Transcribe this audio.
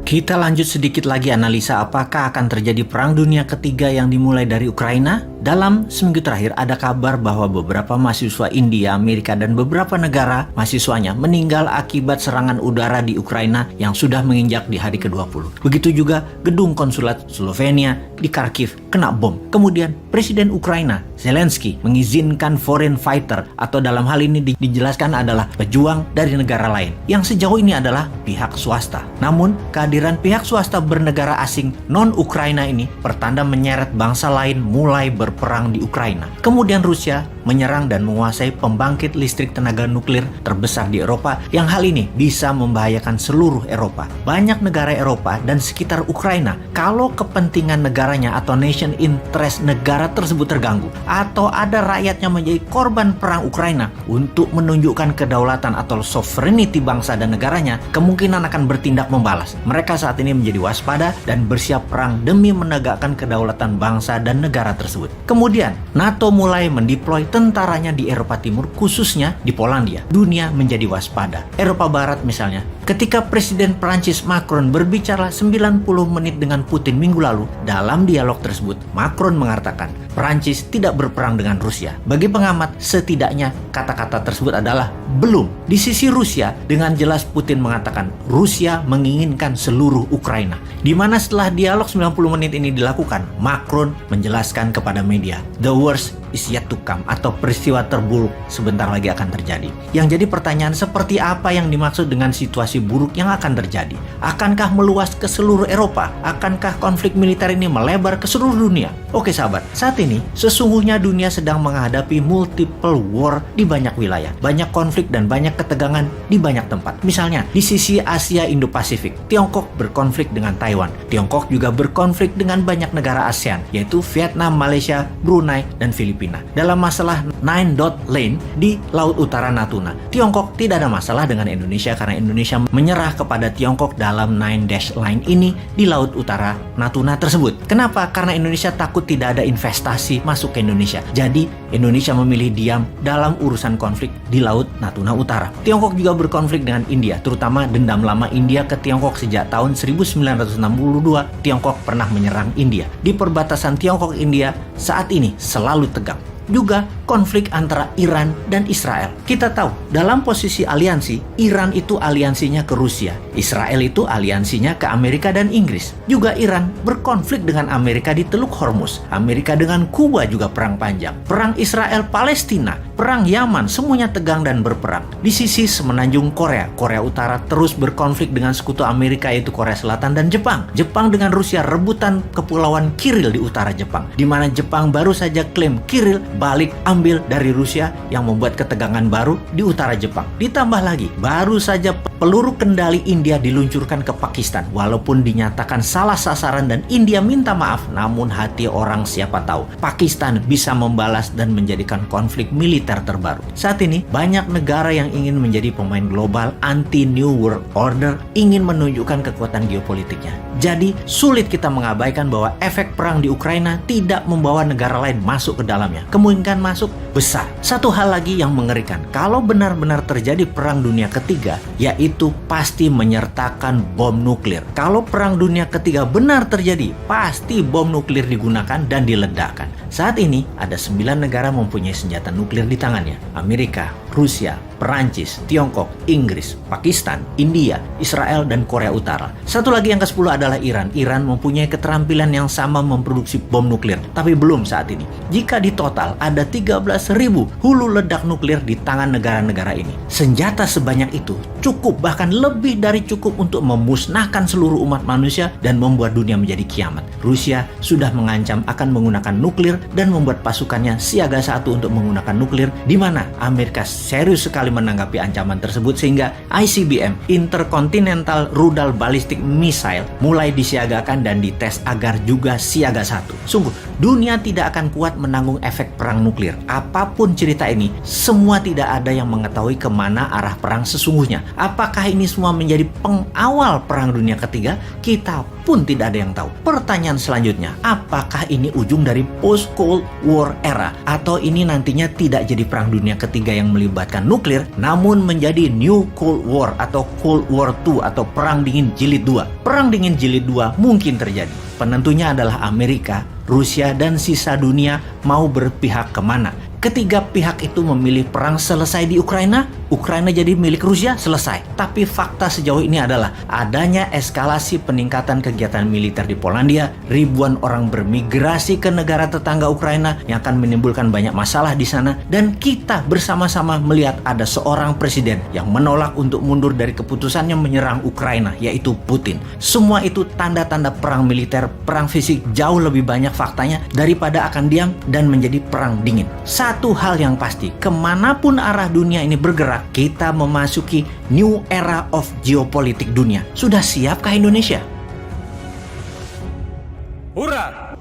Kita lanjut sedikit lagi analisa apakah akan terjadi perang dunia ketiga yang dimulai dari Ukraina. Dalam seminggu terakhir ada kabar bahwa beberapa mahasiswa India, Amerika, dan beberapa negara mahasiswanya meninggal akibat serangan udara di Ukraina yang sudah menginjak di hari ke-20. Begitu juga gedung konsulat Slovenia di Kharkiv kena bom. Kemudian Presiden Ukraina Zelensky mengizinkan foreign fighter, atau dalam hal ini dijelaskan adalah pejuang dari negara lain yang sejauh ini adalah pihak swasta. Namun kehadiran pihak swasta bernegara asing non-Ukraina ini pertanda menyeret bangsa lain mulai berperang di Ukraina. Kemudian Rusia menyerang dan menguasai pembangkit listrik tenaga nuklir terbesar di Eropa yang hal ini bisa membahayakan seluruh Eropa. Banyak negara Eropa dan sekitar Ukraina, kalau kepentingan negaranya atau nation interest negara tersebut terganggu atau ada rakyatnya menjadi korban perang Ukraina, untuk menunjukkan kedaulatan atau sovereignty bangsa dan negaranya, kemungkinan akan bertindak membalas. Mereka saat ini menjadi waspada dan bersiap perang demi menegakkan kedaulatan bangsa dan negara tersebut. Kemudian NATO mulai mendeploy tentaranya di Eropa Timur, khususnya di Polandia. Dunia menjadi waspada. Eropa Barat misalnya, ketika Presiden Prancis Macron berbicara 90 menit dengan Putin minggu lalu, dalam dialog tersebut Macron mengatakan Prancis tidak berperang dengan Rusia. Bagi pengamat, setidaknya kata-kata tersebut adalah belum. Di sisi Rusia, dengan jelas Putin mengatakan Rusia menginginkan seluruh Ukraina. Di mana setelah dialog 90 menit ini dilakukan, Macron menjelaskan kepada media, the worst is yet to come, atau peristiwa terburuk sebentar lagi akan terjadi. Yang jadi pertanyaan, seperti apa yang dimaksud dengan situasi buruk yang akan terjadi? Akankah meluas ke seluruh Eropa? Akankah konflik militer ini melebar ke seluruh dunia? Oke sahabat, saat ini sesungguhnya dunia sedang menghadapi multiple war di banyak wilayah. Banyak konflik dan banyak ketegangan di banyak tempat. Misalnya di sisi Asia Indo-Pasifik, Tiongkok berkonflik dengan Taiwan. Tiongkok juga berkonflik dengan banyak negara ASEAN, yaitu Vietnam, Malaysia, Brunei, dan Filipina. Dalam masalah Nine Dot Line di Laut Utara Natuna, Tiongkok tidak ada masalah dengan Indonesia karena Indonesia menyerah kepada Tiongkok dalam Nine Dash Line ini di Laut Utara Natuna tersebut. Kenapa? Karena Indonesia takut tidak ada investasi masuk ke Indonesia. Jadi Indonesia memilih diam dalam urusan konflik di Laut Natuna Utara. Tiongkok juga berkonflik dengan India, terutama dendam lama India ke Tiongkok sejak tahun 1962. Tiongkok pernah menyerang India. Di perbatasan Tiongkok-India saat ini selalu tegang. Juga konflik antara Iran dan Israel. Kita tahu, dalam posisi aliansi, Iran itu aliansinya ke Rusia, Israel itu aliansinya ke Amerika dan Inggris. Juga Iran berkonflik dengan Amerika di Teluk Hormuz. Amerika dengan Kuba juga perang panjang. Perang Israel-Palestina, perang Yaman, semuanya tegang dan berperang. Di sisi semenanjung Korea, Korea Utara terus berkonflik dengan sekutu Amerika yaitu Korea Selatan dan Jepang. Jepang dengan Rusia rebutan kepulauan Kiril di utara Jepang, di mana Jepang baru saja klaim Kiril balik ambil dari Rusia yang membuat ketegangan baru di utara Jepang. Ditambah lagi, baru saja peluru kendali India diluncurkan ke Pakistan. Walaupun dinyatakan salah sasaran dan India minta maaf, namun hati orang siapa tahu Pakistan bisa membalas dan menjadikan konflik militer terbaru. Saat ini banyak negara yang ingin menjadi pemain global anti New World Order, ingin menunjukkan kekuatan geopolitiknya. Jadi sulit kita mengabaikan bahwa efek perang di Ukraina tidak membawa negara lain masuk ke dalamnya. Kemungkinan masuk besar. Satu hal lagi yang mengerikan, kalau benar-benar terjadi perang dunia ketiga, yaitu pasti menyertakan bom nuklir. Kalau perang dunia ketiga benar terjadi, pasti bom nuklir digunakan dan diledakkan. Saat ini ada 9 negara mempunyai senjata nuklir di tangannya. Amerika, Rusia, Perancis, Tiongkok, Inggris, Pakistan, India, Israel, dan Korea Utara. Satu lagi yang ke-10 adalah Iran. Iran mempunyai keterampilan yang sama memproduksi bom nuklir, tapi belum saat ini. Jika di total ada 13.000 hulu ledak nuklir di tangan negara-negara ini. Senjata sebanyak itu cukup, bahkan lebih dari cukup untuk memusnahkan seluruh umat manusia dan membuat dunia menjadi kiamat. Rusia sudah mengancam akan menggunakan nuklir dan membuat pasukannya siaga 1 untuk menggunakan nuklir, di mana Amerika serius sekali menanggapi ancaman tersebut sehingga ICBM, Intercontinental Rudal Ballistic Missile, mulai disiagakan dan dites agar juga siaga 1. Sungguh, dunia tidak akan kuat menanggung efek perang nuklir. Apapun cerita ini, semua tidak ada yang mengetahui kemana arah perang sesungguhnya. Apakah ini semua menjadi pengawal perang dunia ketiga? Kita pun tidak ada yang tahu. Pertanyaan selanjutnya, apakah ini ujung dari post-Cold War era? Atau ini nantinya tidak jadi perang dunia ketiga yang melibatkan melibatkan nuklir, namun menjadi New Cold War atau Cold War II atau Perang Dingin Jilid 2. Perang Dingin Jilid 2 mungkin terjadi. Penentunya adalah Amerika, Rusia, dan sisa dunia mau berpihak kemana. Ketiga pihak itu memilih perang selesai di Ukraina, Ukraina jadi milik Rusia, selesai. Tapi fakta sejauh ini adalah adanya eskalasi peningkatan kegiatan militer di Polandia, ribuan orang bermigrasi ke negara tetangga Ukraina yang akan menimbulkan banyak masalah di sana, dan kita bersama-sama melihat ada seorang presiden yang menolak untuk mundur dari keputusannya menyerang Ukraina, yaitu Putin. Semua itu tanda-tanda perang militer, perang fisik jauh lebih banyak faktanya daripada akan diam dan menjadi perang dingin. Satu hal yang pasti, kemanapun arah dunia ini bergerak, kita memasuki new era of geopolitik dunia. Sudah siapkah Indonesia? Hurrah!